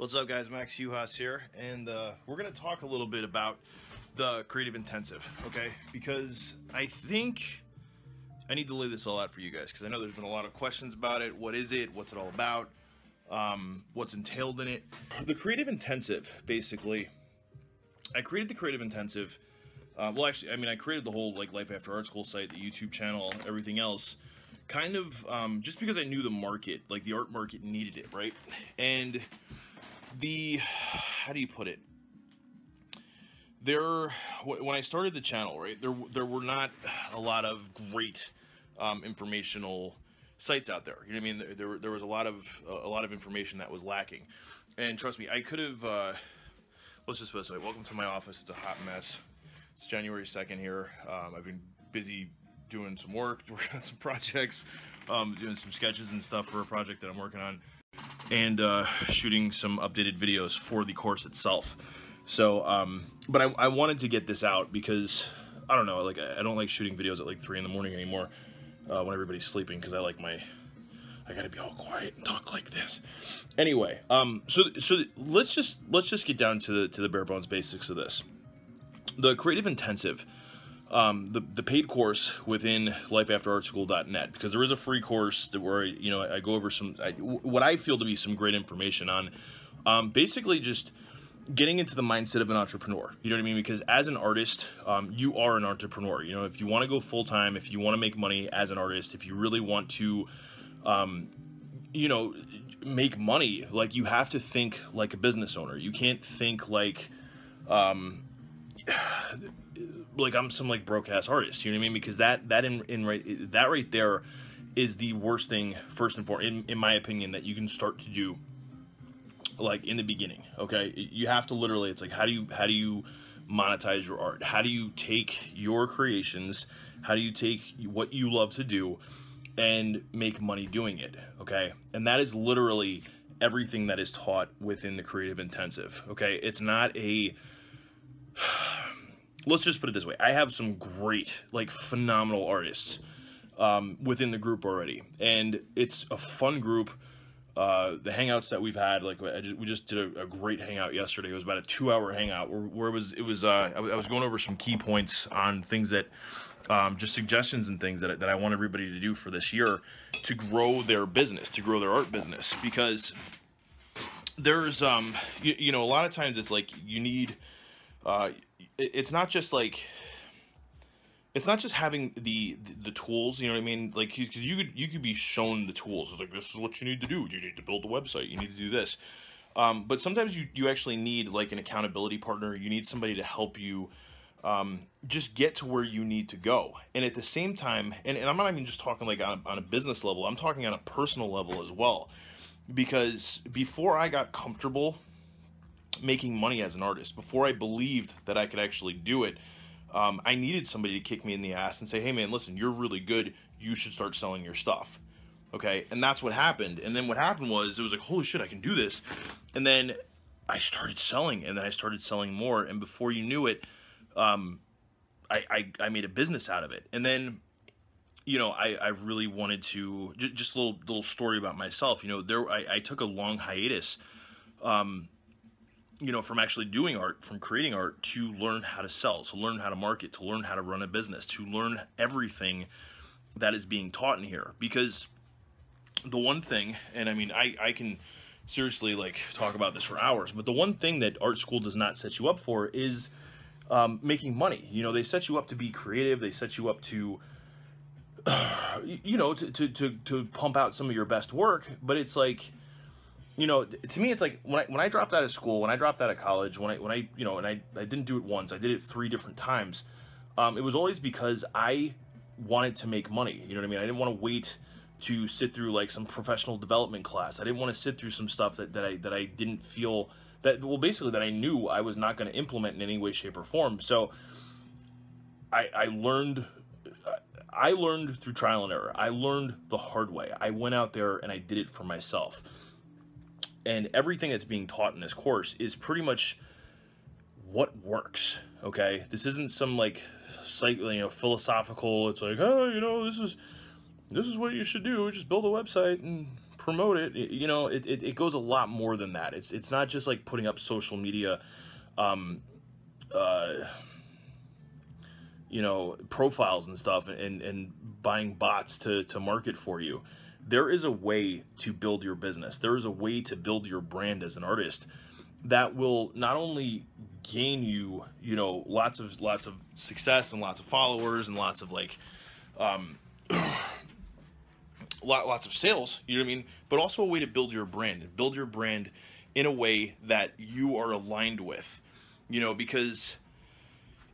What's up, guys? Max Uhas here, and we're going to talk a little bit about the creative intensive, okay? Because I think I need to lay this all out for you guys, because I know there's been a lot of questions about it. What is it? What's it all about? What's entailed in it? The creative intensive, basically, I created the creative intensive. Well, actually, I mean, I created the whole Life After Art School site, the YouTube channel, everything else, kind of just because I knew the market, like the art market needed it, right? And how do you put it? When I started the channel, right, there were not a lot of great informational sites out there. You know what I mean? There was a lot of information that was lacking, and trust me, I could have. Let's just put it this way. Welcome to my office. It's a hot mess. It's January 2nd here. I've been busy doing some work, working on some projects, doing some sketches and stuff for a project that I'm working on, and shooting some updated videos for the course itself. So, but I wanted to get this out because, I don't know, I don't like shooting videos at like 3 in the morning anymore when everybody's sleeping, because I gotta be all quiet and talk like this. Anyway, so let's just get down to the bare bones basics of this. The creative intensive, the paid course within lifeafterartschool.net, because there is a free course where I go over what I feel to be some great information on, basically just getting into the mindset of an entrepreneur. You know what I mean? Because as an artist, you are an entrepreneur. You know, if you want to go full time, if you want to make money as an artist, if you really want to, make money, like, you have to think like a business owner. You can't think like I'm some broke ass artist. You know what I mean? Because that right there is the worst thing, first and foremost, in my opinion, that you can start to do, like, in the beginning. Okay, you have to literally, it's like, how do you monetize your art? How do you take your creations? How do you take what you love to do and make money doing it? Okay, and that is literally everything that is taught within the creative intensive. Okay, it's not a let's just put it this way. I have some great, phenomenal artists within the group already, and it's a fun group. The hangouts that we've had, we just did a great hangout yesterday. It was about a 2-hour hangout where I was going over some key points on things that, just suggestions and things that I want everybody to do for this year to grow their business, to grow their art business. Because there's, a lot of times it's like you need, it's not just having the tools, you know what I mean? Like, because you could be shown the tools. It's like, this is what you need to do. You need to build a website. You need to do this. But sometimes you actually need, an accountability partner. You need somebody to help you just get to where you need to go. And at the same time, and I'm not even just talking on a business level, I'm talking on a personal level as well. Because before I got comfortable making money as an artist, before I believed that I could actually do it, I needed somebody to kick me in the ass and say, hey man, listen, you're really good. You should start selling your stuff. Okay. And that's what happened. And then what happened was, it was like, holy shit, I can do this. And then I started selling, and then I started selling more. And before you knew it, I made a business out of it. And then, I really wanted to, just a little story about myself. I took a long hiatus, from actually doing art, from creating art, to learn how to sell, to learn how to market, to learn how to run a business, to learn everything that is being taught in here. Because the one thing, and I mean, I can seriously talk about this for hours, but the one thing that art school does not set you up for is making money. They set you up to be creative. They set you up to, to pump out some of your best work. But it's like, to me, it's like when I dropped out of school, when I dropped out of college, and I didn't do it once, I did it 3 different times. It was always because I wanted to make money. You know what I mean? I didn't want to wait to sit through some professional development class. I didn't want to sit through some stuff that I didn't feel basically that I knew I was not going to implement in any way, shape, or form. So I learned through trial and error. I learned the hard way. I went out there and I did it for myself. And everything that's being taught in this course is pretty much what works. Okay, this isn't some philosophical. It's like, oh, this is what you should do. Just build a website and promote it. You know, it goes a lot more than that. It's not just like putting up social media, um, uh, you know, profiles and stuff, and buying bots to market for you. There is a way to build your business. There is a way to build your brand as an artist that will not only gain you, you know, lots of success and lots of followers and lots of like, um, lots of sales, you know what I mean? But also a way to build your brand, and build your brand in a way that you are aligned with, you know, because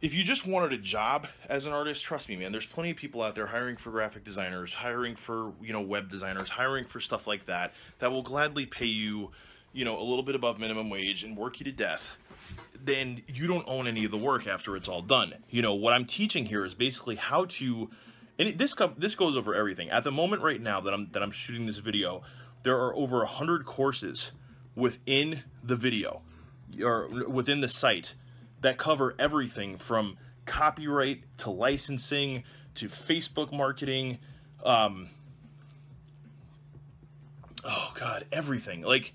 if you just wanted a job as an artist, trust me, man, there's plenty of people out there hiring for graphic designers, hiring for, you know, web designers, hiring for stuff like that, that will gladly pay you, you know, a little bit above minimum wage and work you to death. Then you don't own any of the work after it's all done. You know, what I'm teaching here is basically how to, and this goes over everything. At the moment right now that I'm shooting this video, there are over 100 courses within the video, or within the site, that cover everything from copyright to licensing to Facebook marketing. Oh God, everything. Like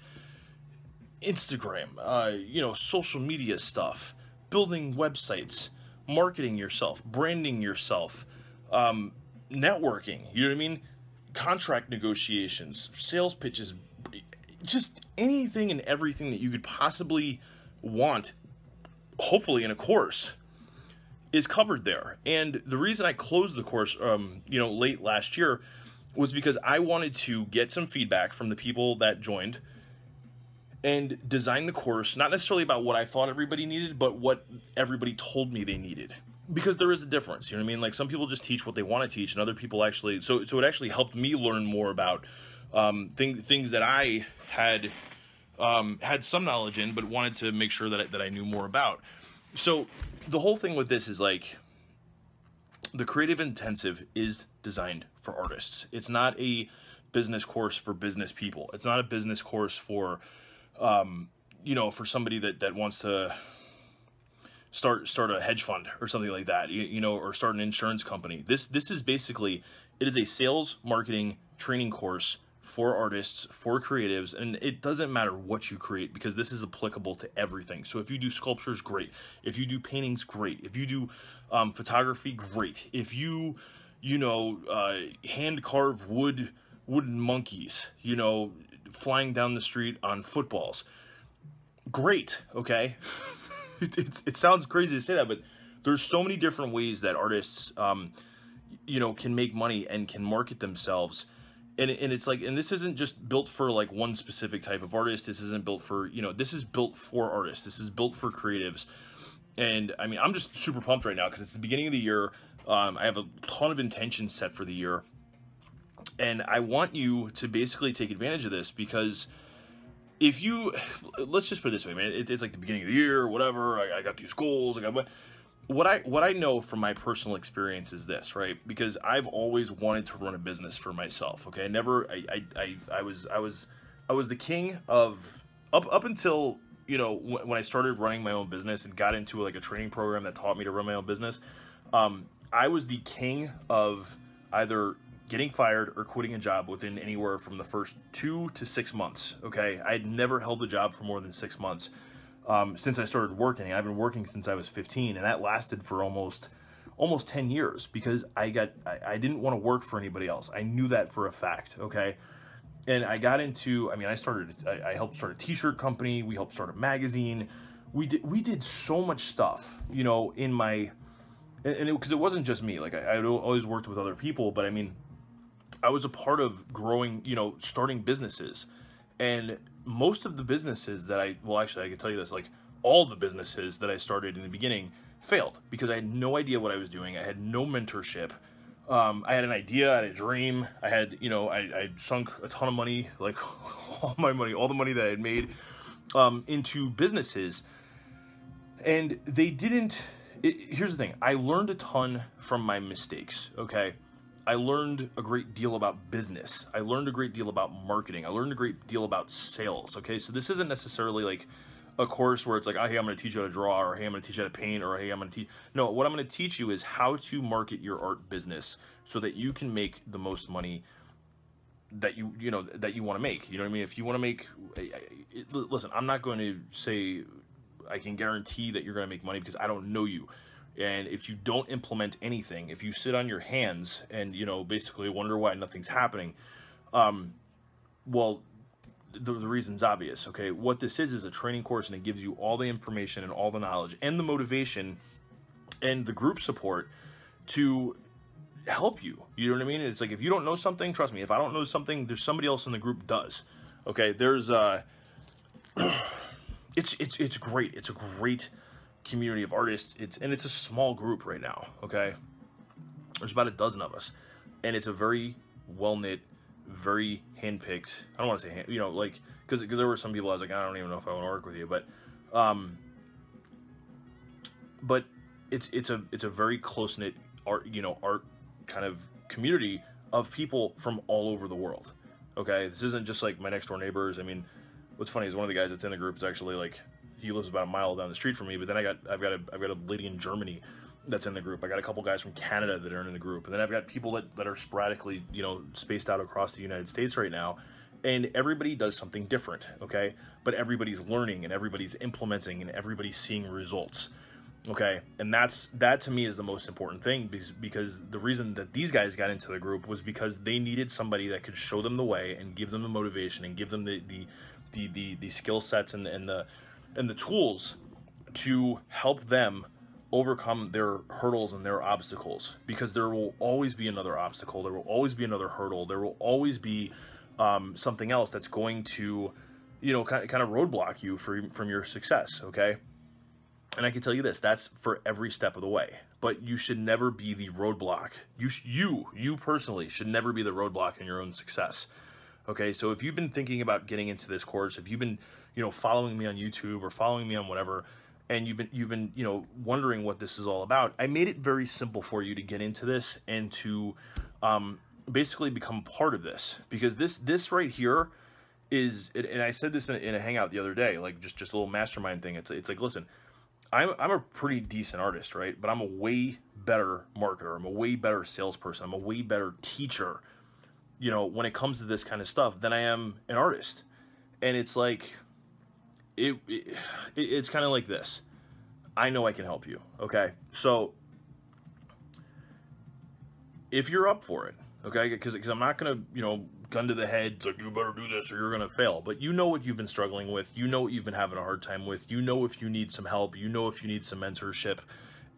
Instagram, you know, social media stuff, building websites, marketing yourself, branding yourself, networking, you know what I mean? Contract negotiations, sales pitches, just anything and everything that you could possibly want, hopefully in a course, is covered there. And the reason I closed the course, you know, late last year, was because I wanted to get some feedback from the people that joined and design the course, not necessarily about what I thought everybody needed, but what everybody told me they needed. Because there is a difference, you know what I mean? Like some people just teach what they want to teach, and other people actually, so it actually helped me learn more about things that I had some knowledge in, but wanted to make sure that I knew more about. So the whole thing with this is like, the Creative Intensive is designed for artists. It's not a business course for business people. It's not a business course for, you know, for somebody that wants to start a hedge fund or something like that, you know, or start an insurance company. This is basically, it is a sales marketing training course for artists, for creatives, and it doesn't matter what you create, because this is applicable to everything. So if you do sculptures, great. If you do paintings, great. If you do photography, great. If you know, hand carve wooden monkeys, you know, flying down the street on footballs, great. Okay. It sounds crazy to say that, but there's so many different ways that artists, you know, can make money and can market themselves. And it's like, and this isn't just built for like one specific type of artist. This isn't built for, you know, this is built for artists. This is built for creatives. And I mean, I'm just super pumped right now because it's the beginning of the year. I have a ton of intentions set for the year. And I want you to basically take advantage of this, because if you, let's just put it this way, man, it's like the beginning of the year, whatever, I got these goals, what I know from my personal experience is this, right? Because I've always wanted to run a business for myself. Okay. I was the king of, up until, you know, when I started running my own business and got into like a training program that taught me to run my own business. I was the king of either getting fired or quitting a job within anywhere from the first 2 to 6 months. Okay. I had never held a job for more than 6 months. Since I started working. I've been working since I was 15, and that lasted for almost 10 years, because I didn't want to work for anybody else. I knew that for a fact. Okay. And I got into, I mean, I helped start a t-shirt company. We helped start a magazine. We did so much stuff, you know, in my, because it wasn't just me. Like I always worked with other people, but I mean, I was a part of growing, you know, starting businesses. And most of the businesses that well, actually, I can tell you this, like all the businesses that I started in the beginning failed because I had no idea what I was doing. I had no mentorship. I had an idea, I had a dream. I had, you know, I sunk a ton of money, like all my money, all the money that I had made, into businesses. And they didn't, here's the thing. I learned a ton from my mistakes. Okay. I learned a great deal about business. I learned a great deal about marketing. I learned a great deal about sales. Okay, so this isn't necessarily like a course where it's like, oh, hey, I'm going to teach you how to draw, or hey, I'm going to teach you how to paint, or hey, I'm going to teach. No, what I'm going to teach you is how to market your art business so that you can make the most money that you know that you want to make. You know what I mean? If you want to make, listen, I'm not going to say I can guarantee that you're going to make money because I don't know you. And if you don't implement anything, if you sit on your hands and, you know, basically wonder why nothing's happening, well, the reason's obvious, okay? What this is a training course, and it gives you all the information and all the knowledge and the motivation and the group support to help you. You know what I mean? It's like, if you don't know something, trust me, if I don't know something, there's somebody else in the group does. Okay, there's it's great. It's a great community of artists. It's a small group right now, okay? There's about a dozen of us, and it's a very well-knit, very handpicked. I don't want to say you know, like, because there were some people I was like, I don't even know if I want to work with you, but it's a very close-knit art, you know, art kind of community of people from all over the world. Okay, this isn't just like my next door neighbors. I mean, what's funny is one of the guys that's in the group is actually like, he lives about a mile down the street from me. But then I've got a lady in Germany that's in the group. I got a couple guys from Canada that are in the group, and then I've got people that are sporadically, you know, spaced out across the United States right now. And everybody does something different, okay? But everybody's learning, and everybody's implementing, and everybody's seeing results. Okay, and that to me is the most important thing, because the reason that these guys got into the group was because they needed somebody that could show them the way and give them the motivation and give them the skill sets and the tools to help them overcome their hurdles and their obstacles, because there will always be another obstacle, there will always be another hurdle, there will always be something else that's going to, you know, kind of roadblock you from your success, okay? And I can tell you this, that's for every step of the way. But you should never be the roadblock. You personally should never be the roadblock in your own success. Okay, so if you've been thinking about getting into this course, if you've been, you know, following me on YouTube or following me on whatever, and you've been, you know, wondering what this is all about, I made it very simple for you to get into this and to basically become part of this. Because this right here is, and I said this in a hangout the other day, like just a little mastermind thing. It's like, listen, I'm a pretty decent artist, right? But I'm a way better marketer. I'm a way better salesperson. I'm a way better teacher, you know, when it comes to this kind of stuff than I am an artist. And it's like, it's kind of like this. I know I can help you, okay? So if you're up for it, okay? Because I'm not going to, you know, gun to the head, it's like, you better do this or you're going to fail. But you know what you've been struggling with. You know what you've been having a hard time with. You know if you need some help. You know if you need some mentorship.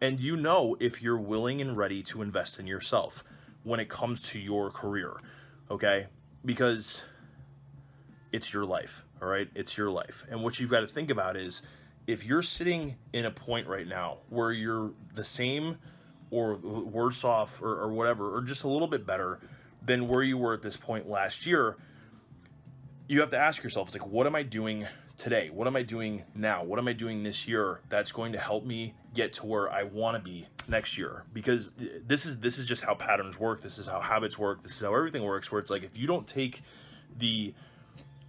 And you know if you're willing and ready to invest in yourself when it comes to your career, okay? Because it's your life, all right? It's your life. And what you've got to think about is, if you're sitting in a point right now where you're the same or worse off or whatever, or just a little bit better than where you were at this point last year, you have to ask yourself, it's like, what am I doing today? What am I doing now? What am I doing this year that's going to help me get to where I want to be next year? Because this is just how patterns work. This is how habits work. This is how everything works, where it's like, if you don't take the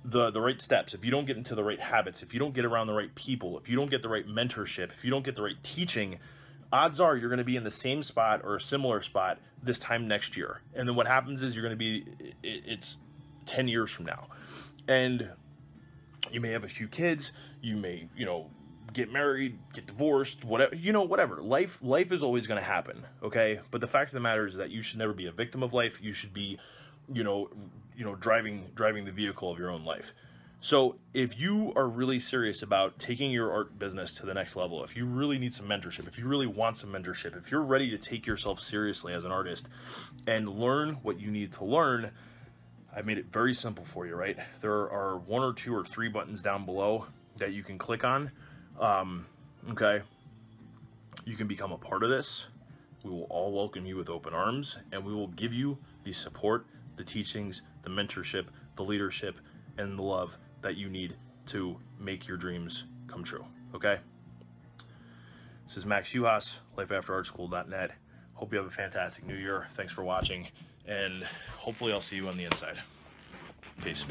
right steps, if you don't get into the right habits, if you don't get around the right people, if you don't get the right mentorship, if you don't get the right teaching, odds are you're going to be in the same spot or a similar spot this time next year. And then what happens is you're going to be, it's 10 years from now. And you may have a few kids, you may, you know, get married, get divorced, whatever, you know, whatever. Life is always going to happen, okay? But the fact of the matter is that you should never be a victim of life. You should be, you know, driving the vehicle of your own life. So if you are really serious about taking your art business to the next level, if you really need some mentorship, if you really want some mentorship, if you're ready to take yourself seriously as an artist and learn what you need to learn, I made it very simple for you, right? There are 1 or 2 or 3 buttons down below that you can click on. Okay. You can become a part of this. We will all welcome you with open arms, and we will give you the support, the teachings, the mentorship, the leadership, and the love that you need to make your dreams come true, okay? This is Max Uhas, lifeafterartschool.net. Hope you have a fantastic new year. Thanks for watching, and hopefully I'll see you on the inside. Peace.